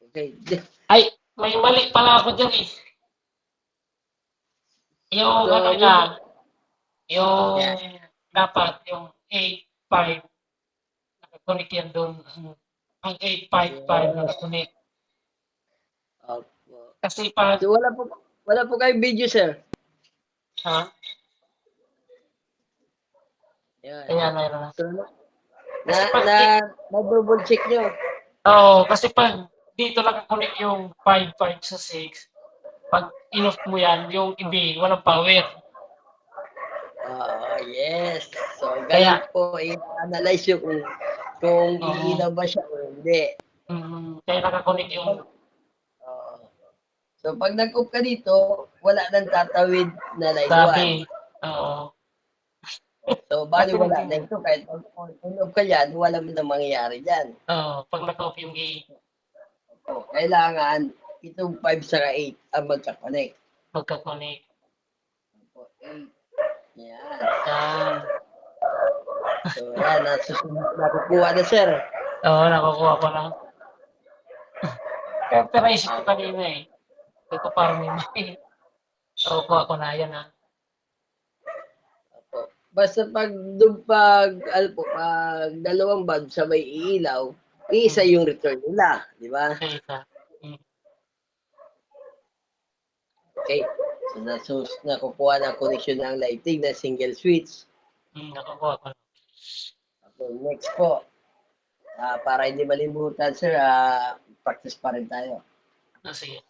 Okay. Ay, may mali pala ako dyan eh. Yung ano So, niya, moving, yung yeah. dapat yung 8.5 nakakunik yan doon. Ang 8.5.5 Yes. nakakunik. Opo. Kasi pag, So, wala po kayong video, sir. ha? Yan. Kaya mayroon na. So, na, Kasi pag, na, na-double check nyo. kasi pag dito nakakunik yung 5.5 sa 6, pag in-off mo yan, yung iba, walang power. Yes. So, Kaya, galing po i-analyze nyo kung oo, iilaw ba siya o hindi. kaya nakakunik yung Pag, oo. So, pag nag-off ka dito, wala nang tatawid na line sabi, 1. oo, So, bali kasi wala hindi na mo, ito. Kahit on-off ka dyan, wala mo na mangyayari dyan. pag naka-off yung A, So, kailangan itong 5 saka 8 ang magka-connect. magkakunik. So, 8. Yan. Yan. So, yan. Nasusunod. Nakukuha na, sir. Oo, nakukuha ko na. Pero isip ko Opo. kanina eh. Sabi ko parang may mali. Nakukuha ko na yan ah. Opo. Basta ano po, pag dalawang bulb sa may ilaw, iisa Hmm, yung return nila. Di ba? sa isa. Hmm, Okay. So, nakukuha ng connection ng lighting na single switch. nakukuha ko na. Okay, next po. Para hindi malimutan, sir, practice pa rin tayo. Sige.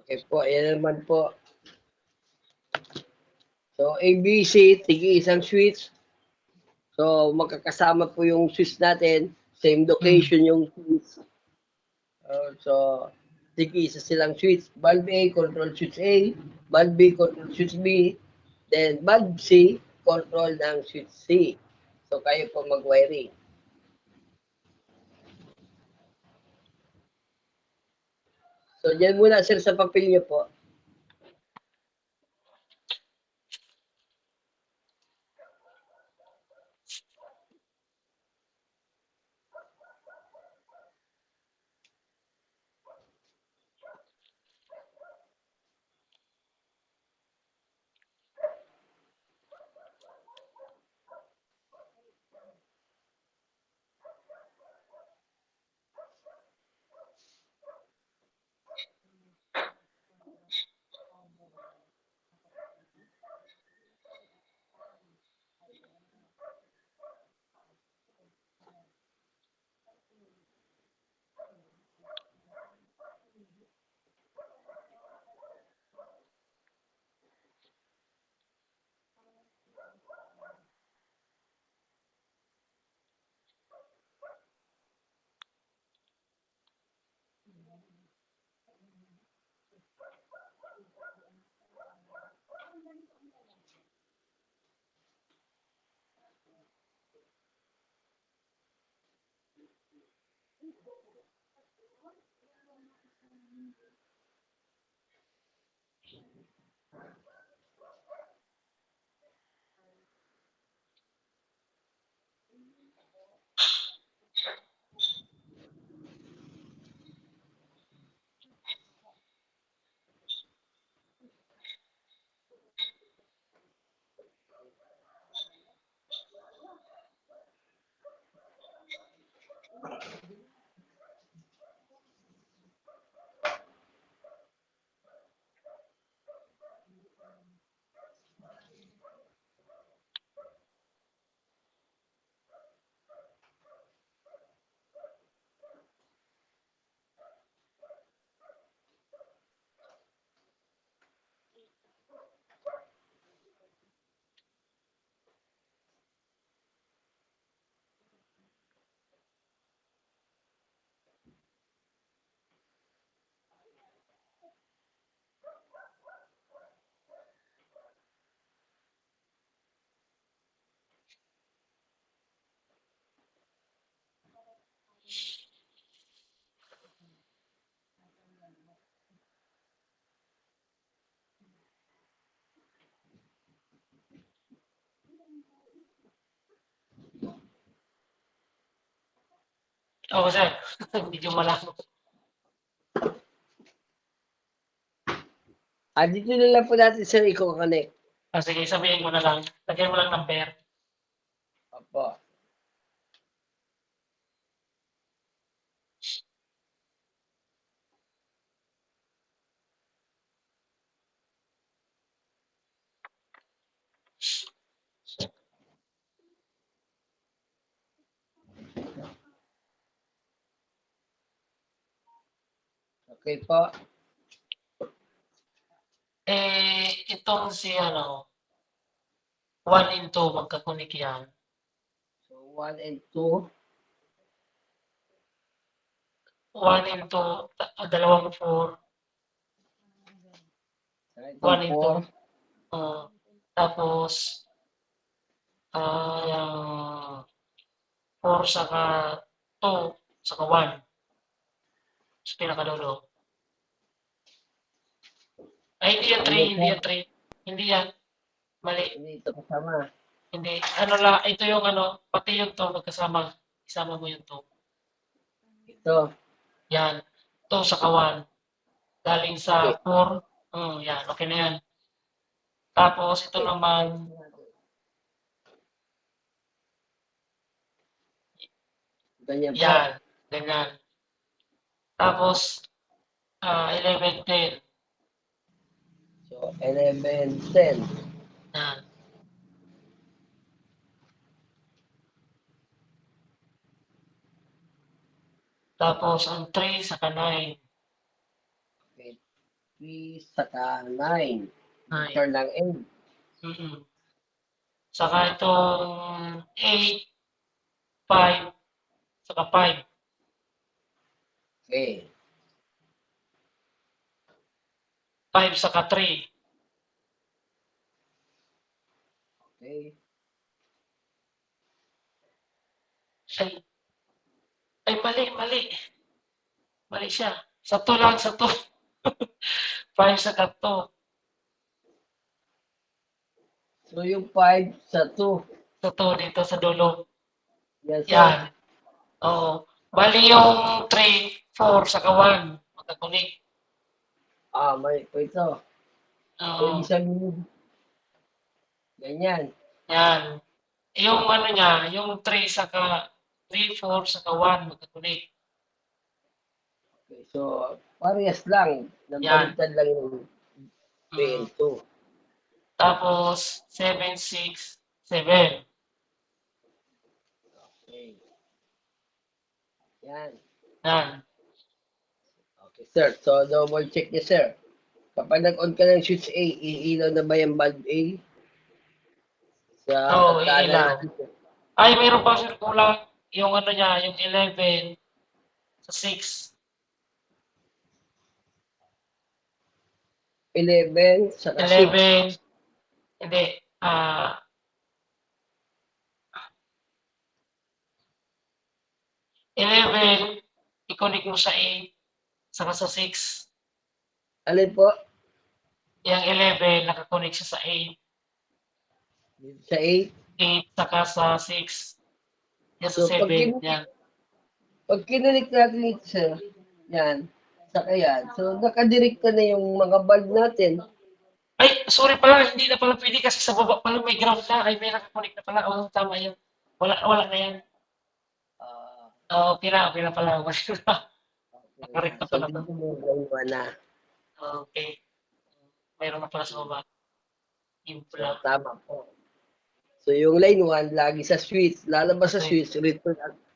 Okay po, yan naman po. So, ABC, tigi isang switch. So, magkakasama po yung switch natin. Same Hmm, location yung switch. So, tigi isa silang switch. Bulb A, control switch A. Bulb B, control switch B. Then, bulb C, control ng switch C. So, kayo po mag-wiring. So, dyan muna, sir, sa papel niyo po. Oo, sir. Medyo malabo. Dito na lang po natin, sir, i-connect. Sige, sabihin mo na lang. Lagyan mo lang number. Opo. Okay po. Itong si 1 and 2, magkakunik yan. So, 1 and 2. 1 and 2, dalawang 4. Saka 1 itong and 4. 2. Tapos, yung 4 saka 2 saka 1. Sa pinakadulo. Ay, hindi yan 3, Ano hindi po? yan 3. Hindi yan. Mali. Hindi ito kasama. Hindi. Ano lang, ito yung pati yung 2 magkasama. Isama mo yung 2. Ito. Yan. 2 saka 1. Galing Okay. sa 4. Yan. Okay na yan. Tapos, ito Okay. naman, Ganyan po. yan. Ganyan. Tapos, 11, 10. So, 11, 10. Yan. Tapos, ang 3 saka 9. Okay. 3 saka 9. 9. Turn ng 8. Saka itong 8, 5, saka 5. Okay. 5 saka 3. Okay. Ay, ay mali, mali. Mali siya. Sa 2 lang, sa 2. 5 saka 2. So, yung 5 sa 2. Sa 2 dito sa dulo. Yes, sir. Yan. Oo. Bali yung 3, 4 saka 1. Magkakunik. Mali po ito. So, Oo. ibig sabihin, ganyan. Yan. Yung niya, yung 3 saka 3, 4 saka 1. Magkakunik. Okay. So, parehas lang. Yan. Nabaliktad lang yung 3 and 2. Tapos, 7, 6, 7. Okay. Yan. Yan. Okay, sir. So, double check niya, sir. Kapag nag-on ka ng switch A, iilaw na ba yung bulb A? Sa Oo, pagka-analyze iilaw. dito. Ay, mayroon pa sir kulang. Yung niya, yung 11 sa 6. 11 saka 6. 11, hindi, 11, i-connect mo sa 8, saka sa 6. Alin po? Yung 11, nakakonect siya sa 8. Dito sa 8. 8, saka sa 6. Yan sa So, 7. Yan. pag kinilik natin ito, sir, yan, saka yan. So, nakadirekta na yung mga bulb natin. Ay, sorry pala, hindi na pala pwede kasi sa baba pala may ground na. Ay, may nakakonect na pala. Oo, tama yan. Wala na yan. Ah, Oo, okay na pala. okay na. Nakakorek na So, pala to. dito mo gawin na. Okay. Mayroon na pala sa baba. Yung So, pala. tama po. So, yung line 1, lagi sa switch. Lalabas sa Okay. switch,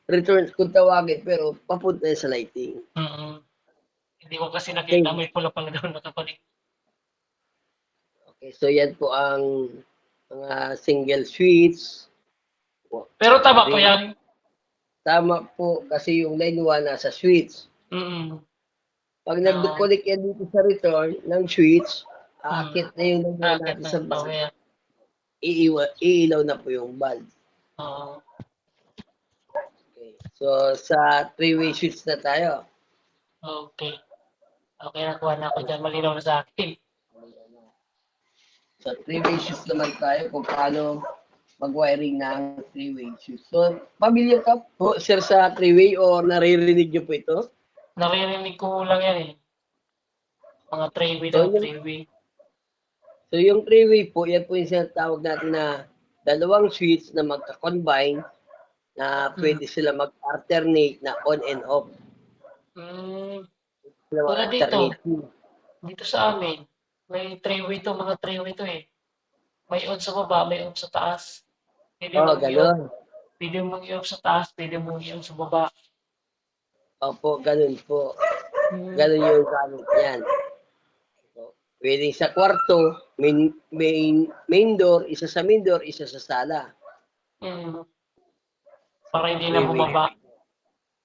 return kung tawagin, pero papunta yan sa lighting. Mm. Hindi ko kasi Okay. nakita may pula pala doon nakakonect. Okay, so yan po ang mga single switch. Pero tama po Ring. yan. Tama po kasi yung line 1 nasa switch. Mm. Pag Oo. nag-connect yan dito sa return ng switch, aakit na yung line 1 Akit natin na. sa bulb. Okay. Iilaw na po yung bulb. Oo. Okay. So sa three-way switch na tayo. Okay. Okay, nakuha na ako dyan. Malinaw na sa akin. Sa three-way switch naman tayo kung paano mag-wiring ng three-way switch. So, pamilyar ka po, sir, sa three-way o naririnig niyo po ito? Naririnig ko lang yan eh. Mga three-way So, daw, yung, three-way. so yung three-way po, yan po yung sinatawag natin na dalawang switch na magka-combine na pwede sila mag-alternate na on and off. Mm. Sila Tulad dito, mag-alternate. dito sa amin, may three-way to, mga three-way to eh. May on sa baba, may on sa taas. Pwede Oh, mong i-off. ganun. Pwede mong i-off sa taas, pwede mong i-on sa baba. Opo, ganun po. Mm. Ganun yung gamit yan. So, pwede sa kwarto, main door, isa sa main door, isa sa sala. Mm. Para hindi na Three-way. bumaba.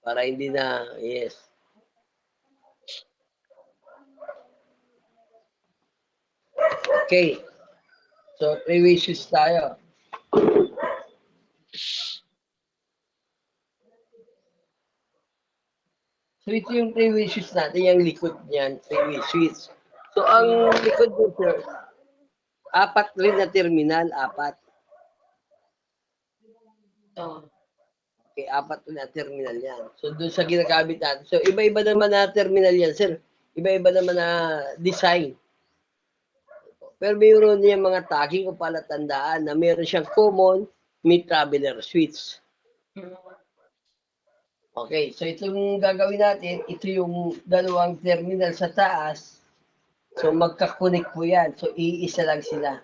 Para hindi na, yes. Okay. So, three-way switch tayo. So, ito yung three-way switch natin, yung likod niyan, three-way switch. So, ang likod nyo, sir, apat rin na terminal, apat. Oh. Okay, apat rin na terminal yan. So, doon sa ginagamit natin. So, iba-iba naman na terminal yan, sir. Iba-iba naman na design. Pero mayroon niya mga tagging o palatandaan na mayroon siyang common, may traveler switch. Mm. Okay, so itong gagawin natin, ito yung dalawang terminal sa taas. So magka-connect po yan. So iisa lang sila.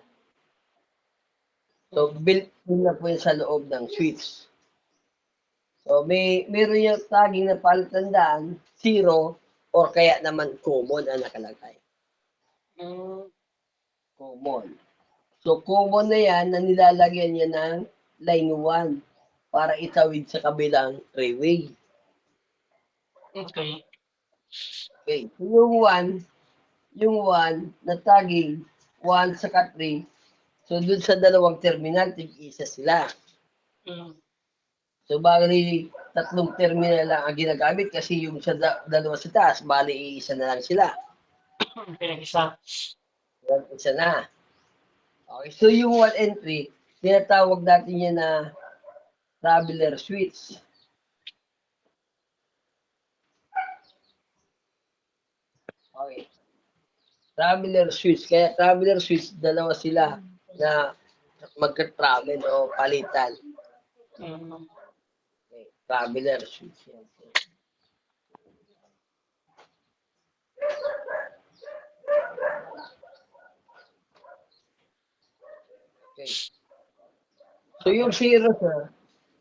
So built-in na po yan sa loob ng switch. So meron yung tagging na palatandaan, 0 or kaya naman common ang nakalagay. Mm. Common. So common na yan na nilalagyan niya ng line 1 para itawid sa kabilang three-way. Okay. Okay, so yung 1 na tagging 1 saka 3. So dun sa dalawang terminal, tig-isa sila. Mm. So bali tatlong terminal lang ang ginagamit kasi yung sa dalawa sa taas, bali isa na lang sila. Pinag-isa. Yan, isa na. Okay, so yung 1 and 3, tinatawag natin yan na traveler switch. Okay. Traveler switch. Kaya traveler switch, dalawa sila na magka-travel o palitan. Mm. Okay. Traveler switch. Yan. Okay. So yung 0, sir,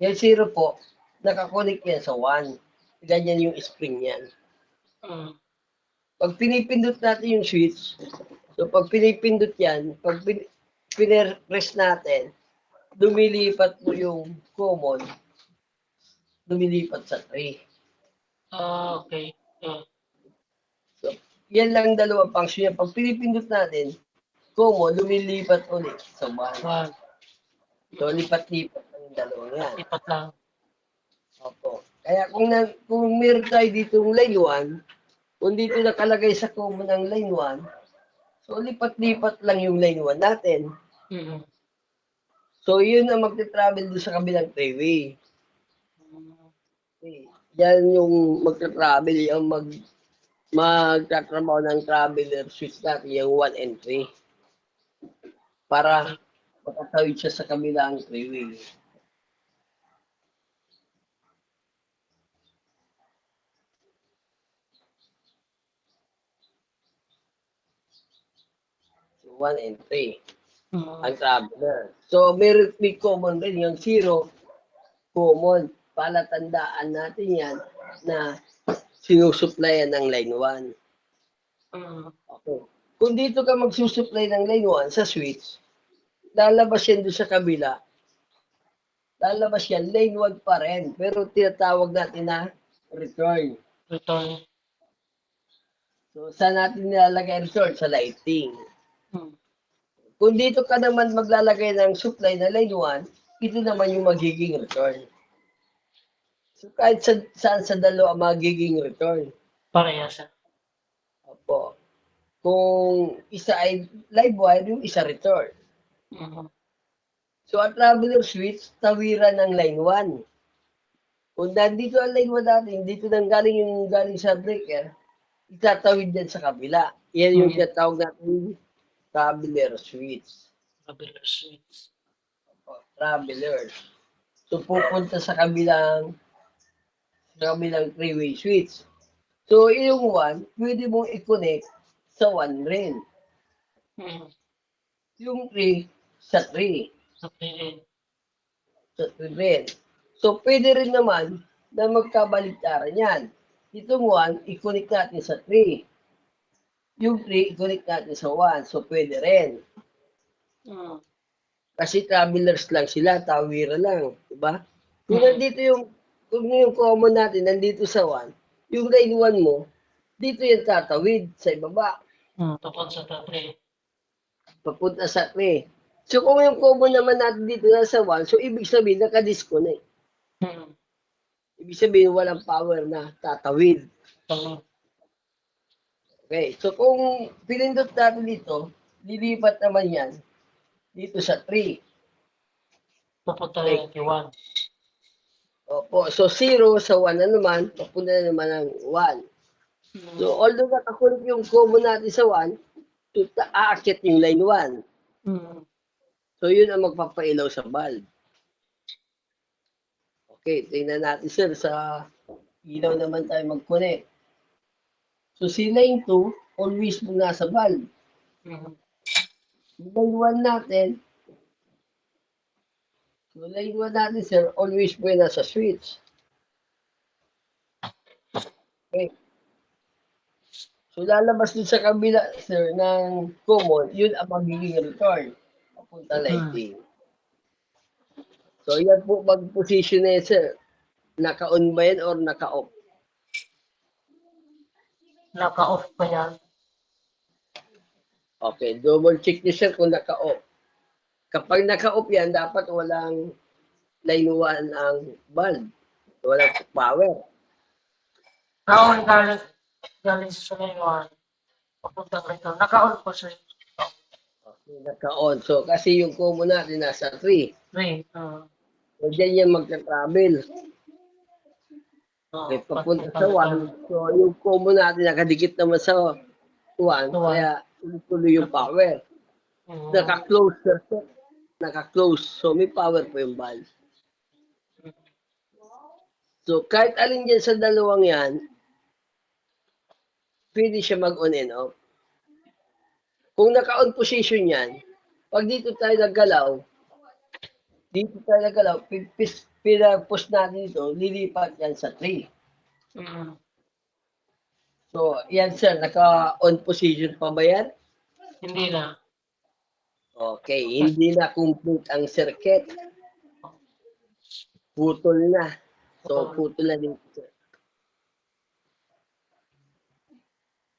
yung 0 po, nakakonect yan sa 1. Ganyan yung spring yan. Mm. Pag pinipindot natin yung switch, so pag pinipindot yan, pag pinpress natin, lumilipat po yung common, lumilipat sa 3. Ah, okay. Mm. So, yan lang dalawang function yan. Pag pinipindot natin, common, lumilipat ulit sa 1. One. So, lipat-lipat lang yung dalawang yan. Lipat lang. Opo. Kaya kung meron tayo dito yung line 1, kung dito nakalagay sa common ang line 1, So, lipat-lipat lang yung line 1 natin. Mm. So, yun ang magte-travel doon sa kabilang three-way. Mm. Okay. Yan yung magta-travel, yung magtatrabaho ng traveler switch natin, yung 1 and 3. Para makatawid siya sa kabilang three-way. So, 1 and 3. Mm. Ang traveler. So, meron may common rin yung 0, common. Palatandaan natin yan na sinusuplayan ng line 1. Mm. Okay. Kung dito ka magsusupply ng line 1 sa switch, lalabas yan doon sa kabila. Lalabas yan, lane 1 pa rin. Pero tinatawag natin na return. Return. So, saan natin nilalagay return? Sa lighting. Mm. Kung dito ka naman maglalagay ng supply na line 1, ito naman yung magiging return. So, kahit saan sa dalawa magiging return. Parehas. Opo. Kung isa ay live wire, yung isa return. Mm. So, ang traveler switch, tawiran ng line 1. Kung nandito ang line 1 natin, dito nang galing sa breaker, itatawid yan sa kabila. Yan yung Mm. tinatawag natin traveler switch. Traveler switch. Traveler. So, pupunta sa kabilang three-way switch. So, yung 1, pwede mong i-connect sa 1 rin. Mm. Yung 3, sa 3. Okay. Sa 3 rin. So, pwede rin naman na magkabaligtaran yan. Itong 1, i-connect natin sa 3. Yung 3, i-connect natin sa 1. So, pwede rin. Mm. Kasi travelers lang sila, tawira lang. Diba? Kung Mm. nandito kung yung common natin, nandito sa 1, yung line 1 mo, dito yan tatawid sa ibaba. Papunta sa tatri. Papunta sa 3. So, kung yung common naman natin dito nasa 1, so ibig sabihin, naka-disconnect. Mm. Ibig sabihin, walang power na tatawid. Tama. Okay, so kung pinindot natin dito, lilipat naman yan dito sa 3. Papunta Okay. rin kay 1. Opo, so 0 sa 1 na naman, papunta na naman ng 1. So, although nakakulit yung common natin sa 1, aakyat yung line 1. Mm. So, yun ang magpapailaw sa bulb. Okay, tingnan natin sir, sa ilaw naman tayo mag-connect. So, si line 2, always mo nasa bulb. Mm. Line 1 natin, so line 1 natin sir, always mo nasa switch. Okay. So, lalabas din sa kabila, sir, ng common, yun ang magiging return. Papunta lighting. So, yan po mag-position na yun, sir. Naka-on ba yan or naka-off? Naka-off pa yan. Okay, double check niyo, sir, kung naka-off. Kapag naka-off yan, dapat walang line 1 ang bulb. Walang power. Naka-on galing sa line 1. Papunta rito. Naka-on po siya. Okay, naka-on. So, kasi yung common natin nasa 3. 3. So, dyan yan magka-travel. Okay, papunta sa 1. So, yung common natin nakadikit naman sa 1. Kaya, tuloy yung power. Naka-close, sir. Naka-close. So, may power po yung bulb. So, kahit alin dyan sa dalawang yan, pwede siya mag-on and off. Kung naka-on position yan, pag dito tayo naggalaw, pina-push natin ito, lilipat yan sa 3. So, yan sir, naka-on position pa ba yan? Hindi na. Okay, hindi na complete ang circuit. Putol na. So, putol na dito sir.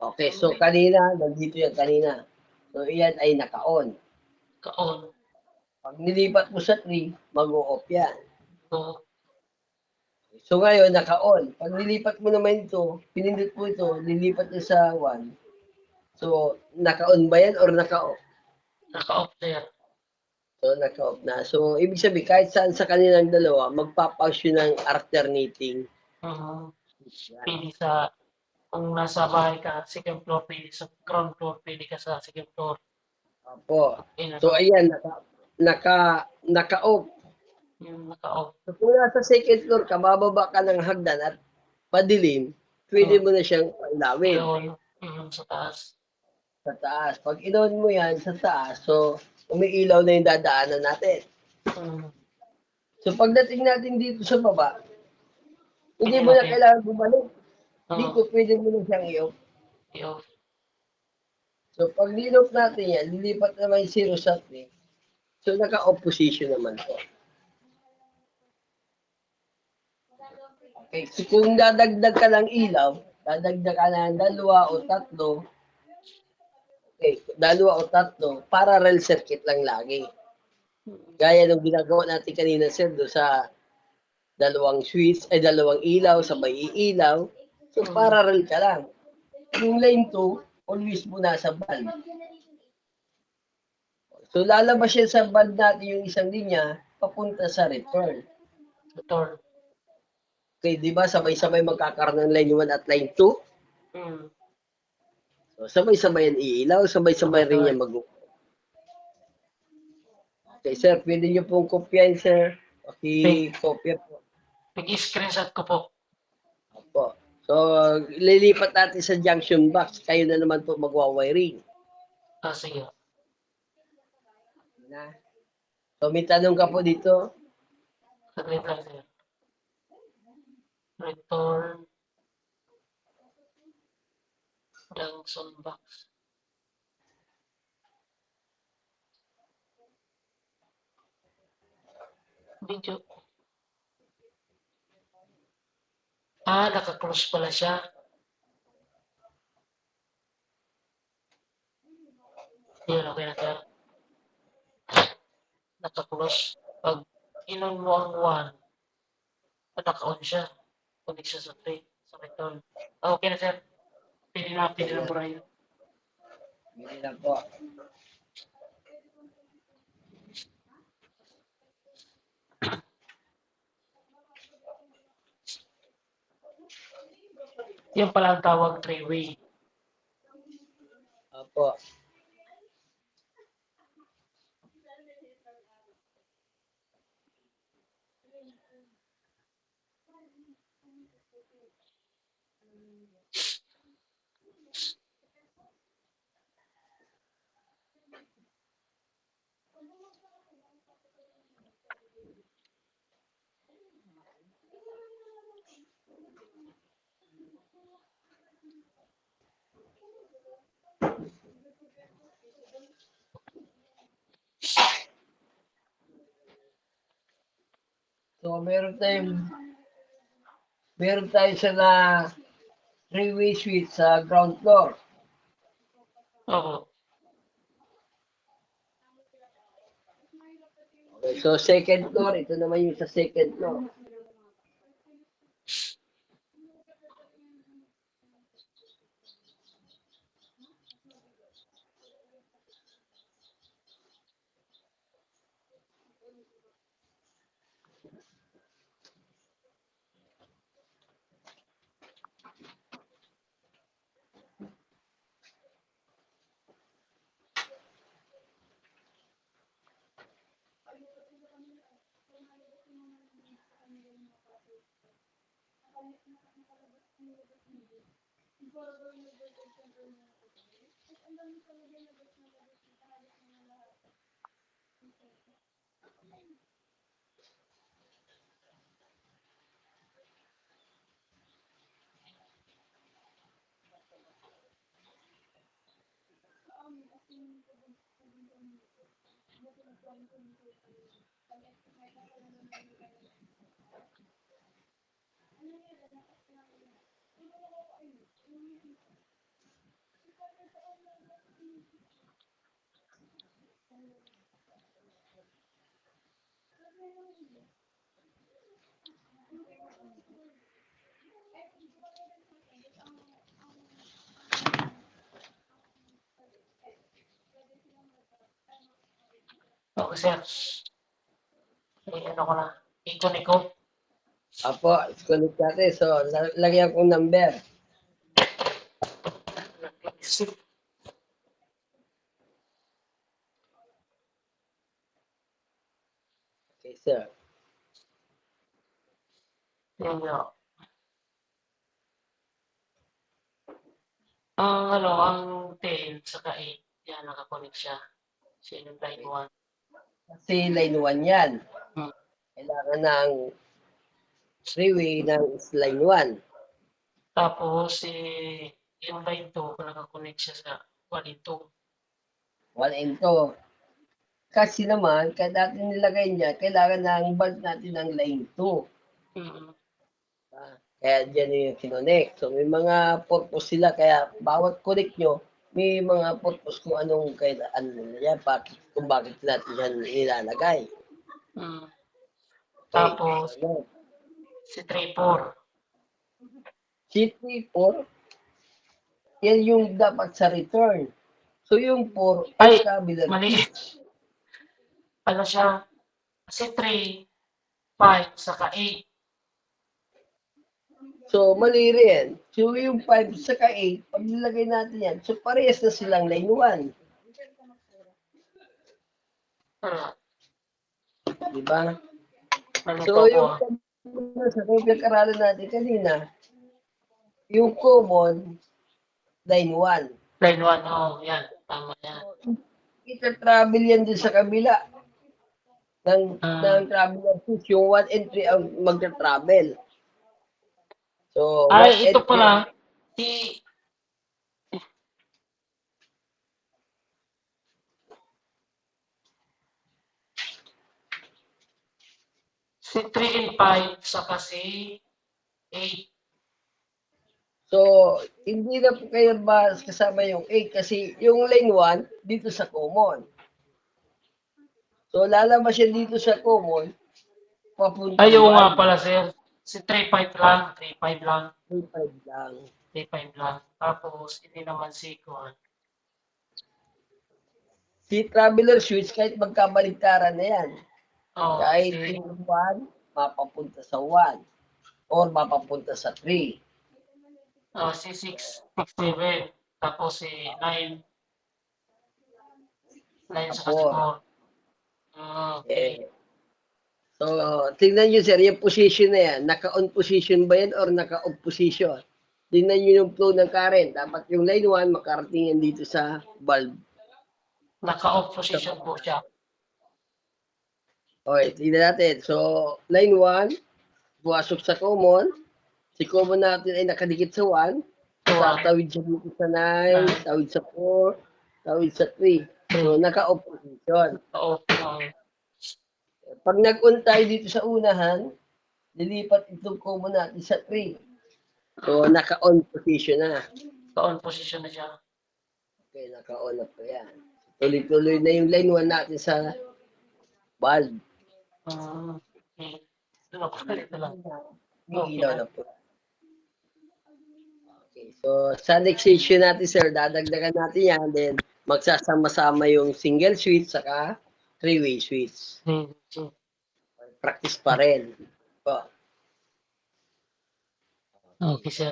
Okay, so kanina, nandito yan kanina. So, yan ay naka-on. Ka-on. Pag nilipat mo sa 3, mag-o-off yan. So, So ngayon, naka-on. Pag nilipat mo naman ito, pinindot mo ito, lilipat niya sa 1. So So, naka-on ba yan or naka-off? Naka-off na yan. So, naka-off na. So, ibig sabihin, kahit saan sa kanilang dalawa, magpapaksyon ng alternating. Mhm. Yan. Pili sa, kung nasa bahay ka, second floor, pili sa ground floor, pili ka sa second floor. Opo. Yun, So, ano, ayan, naka-off. yung naka-off. So, kung nasa second floor ka, bababa ka ng hagdan at padilim, pwede mo na siyang pailawin Yun, sa taas. sa taas. Pag inon mo yan sa taas, so, umiilaw na yung dadaanan natin. Mm. So, pagdating natin dito sa baba, hindi Pili mo na natin. kailangan bumalik. Oo, Dito, pwede mo na siyang i-off. i-off. So, pag nilop natin yan, lilipat naman yung zero shot eh. So, naka-opposition naman to. Okay, so kung dadagdag ka ng ilaw, dadagdag ka ng dalawa o tatlo, okay, dalawa o tatlo, parallel circuit lang lagi. Gaya ng ginagawa natin kanina, sir, do sa dalawang switch, ay dalawang ilaw, sabay iilaw. So, parallel ka lang. Yung line 2, always mo nasa bulb. So, lalabas yan sa bulb natin yung isang linya, papunta sa return. Return. Okay, di ba sabay-sabay magkakaroon ng line 1 at line 2? Mm. So, sabay-sabay yan iilaw, sabay-sabay rin yan mag. Okay, sir, pwede niyo pong kopyahin, sir. Kopya po. Nag-screenshot ko po. Opo. So, lilipat natin sa junction box. Kayo na naman po magwa-wiring. Sige. Na. So, may tanong ka po dito. Saglit lang, sir. Return junction box. Video. Naka-close pala siya. Yun, okay na, sir. Naka-close. Pag inon mo ang 1, naka-on siya. Connect siya sa 3, sa return. Okay na, sir. Pili na burahin. Hindi na po. Yan pala ang tawag 3-way. Opo. So, meron tayo sa na three-way switch sa ground floor. Oo. Okay, so, second floor, ito naman yung sa second floor. Okay, sir. Ano ko na. Iko-connect ko. Apo, connect natin. So, lagyan kong number. Okay, sir. Yun nga. Ang 10 saka 8, yan, nakakonect siya. Siya yung line 1. Kasi line 1 yan. Hmm. Kailangan ng freeway ng line 1. Tapos, yung line 2, nakakonect siya sa 1 and 2. 1 and 2. Kasi naman, kahit natin nilagay niya, kailangan ng bulb natin ng line 2. Mm. Kaya dyan yung kinonect. So, may mga purpose sila. Kaya, bawat connect nyo, may mga purpose kung anong ano nila yan, kung bakit natin yan nilalagay. Mm. Okay. Tapos, So, si 3-4. C3-4, yan yung dapat sa return. So, yung 4, Ay, traveler mali. switch. Ano siya? Si 3, 5, saka 8. So, mali rin. So, yung 5 saka 8, pag nilagay natin yan, so parehas na silang line 1. Di ba? Mali So, po yung po. sa pinag-aralan natin kanina, yung common, line 1. Line 1, yan. Tama yan. Ita-travel yan din sa kabila ng traveler switch. Yung 1 and 3 ang magta-travel. So, 1 Ay, and ito 3 pala. Si si 3 and 5, saka si 8. So, hindi na po kayo ba kasama yung 8 kasi yung line 1 dito sa common. So, lalabas yan dito sa common, papuntang Ayaw nga bulb. pala, sir. Si 3-5 lang. 3-5 lang. 3-5 lang. 3-5 lang. Tapos, hindi naman si Kuan. Si traveler switch, kahit magkabaligtaran na yan. Oh, Kahit si yung 1, mapapunta sa 1 or mapapunta sa 3. si 6-7. Tapos si 9. 9 saka si Ako, 4. Okay. so, tingnan nyo sir, yung position na yan, naka-on position ba yan or naka-off position? Tingnan nyo yung flow ng current. Dapat yung line 1, makarating yan dito sa bulb. Naka-off position po siya. Okay, tingnan natin. So, line 1, pumasok sa common. Si common natin ay nakadikit sa 1. Tatawid siya dito sa 9, tawid sa 4, tawid sa 3. So, naka-off position. Off. Pag nag-on tayo dito sa unahan, lilipat itong common natin sa 3. So, naka-on position na. Naka-on position na siya. Okay, naka-on na po yan. Tuloy-tuloy na yung line 1 natin sa bulb. Okay. Ito lang. Ilaw na po. Okay, so sa next session natin sir, dadagdagan natin yan. Then, magsasama-sama yung single switch saka three-way switch. Practice pa rin. Po. Okay, sir.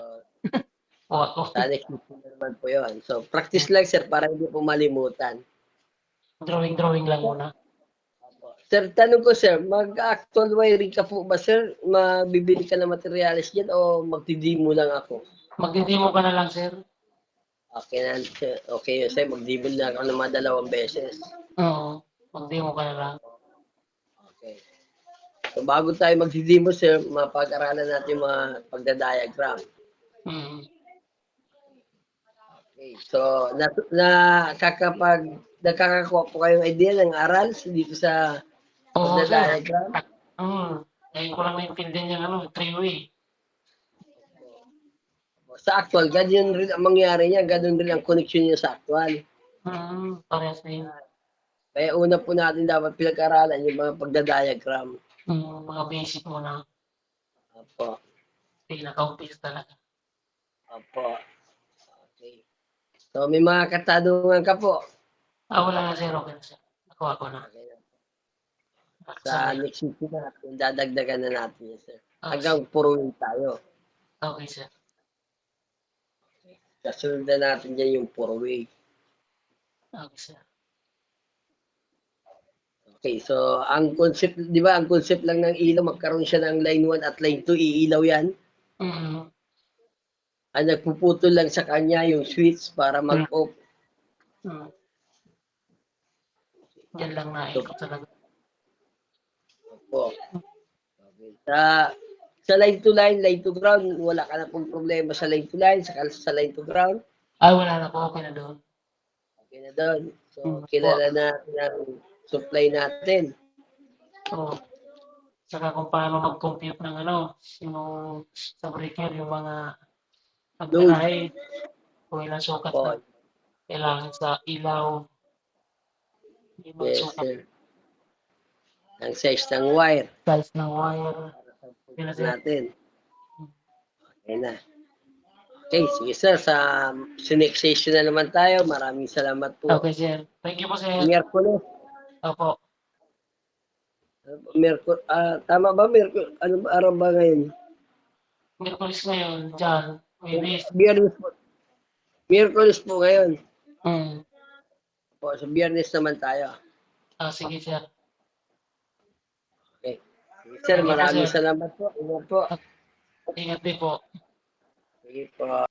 Sa next session naman po yun. So, practice lang sir para hindi po malimutan. Drawing lang muna. Sir, tanong ko sir, mag-actual wiring ka po ba sir? Mabibili ka ng materials dyan o magdi-demo lang ako? Magdi-demo ka na lang, sir. Okay na, sir. Okay sir, mag-demo lang ako ng mga 2 beses. Oo, mag-demo ka na lang. Okay. So, bago tayo magdi-demo sir, mapag-aralan natin yung mga pagdadiagram. Okay. So, nakakakuha po kayong idea ng aral dito sa Oo, sir. pagdadiagram? Ngayon ko lang naintindihan yung three-way. Sa actual, ganyan rin ang mangyari niya, ganun rin ang connection niya sa actual. Parehas din. Kaya una po natin dapat pinag-aralan yung mga pagdadiagram. Mga basic muna. Opo. Pinaka-umpisa talaga. Opo. Okay. So, may mga katanungan ka po. Wala na, sir. Okay na, sir. Nakuha ko na. Okay. Sa Sorry. next week natin, dadagdagan na natin yan, sir. Oh, Hanggang puro win tayo. okay, sir. Kasunod na natin dyan yung puro way. Okay, sir. Okay, so ang concept, di ba, ang concept lang ng ilaw, magkaroon siya ng line 1 at line 2, iilaw yan. Mm-hmm. Ang nagpuputol lang sa kanya yung switch para mag-off. Mm. Yan lang na So, ikot talaga. po. Okay. Sa line to ground, wala ka na pong problema sa line to line, sa line to ground. Ay, wala na po. Okay na doon. Okay na doon. So, Mm. kilala na ng supply natin. So, saka kung paano mag-compute ng yung sa breaker, yung mga Load. amperahe, kung ilang sukat Po. na kailangan sa ilaw, yung mga Yes, sukat, sir. Ang size ng wire size ng wire, yun na, sir. natin. Okay na. Okay, sige sir. Sa next session na naman tayo. Maraming salamat po. Okay, sir. Thank you po, sir. Miyerkules. Opo. Tama ba? Ano ba araw ba ngayon? Miyerkules ngayon, dyan, Webis. Biyernes po. Miyerkules po ngayon. Mm. Po, sa Biyernes naman tayo. Sige, sir. Okay. Sir, Thank you po, maraming sir. salamat po. Ingat po. Ingat din po. Sige po.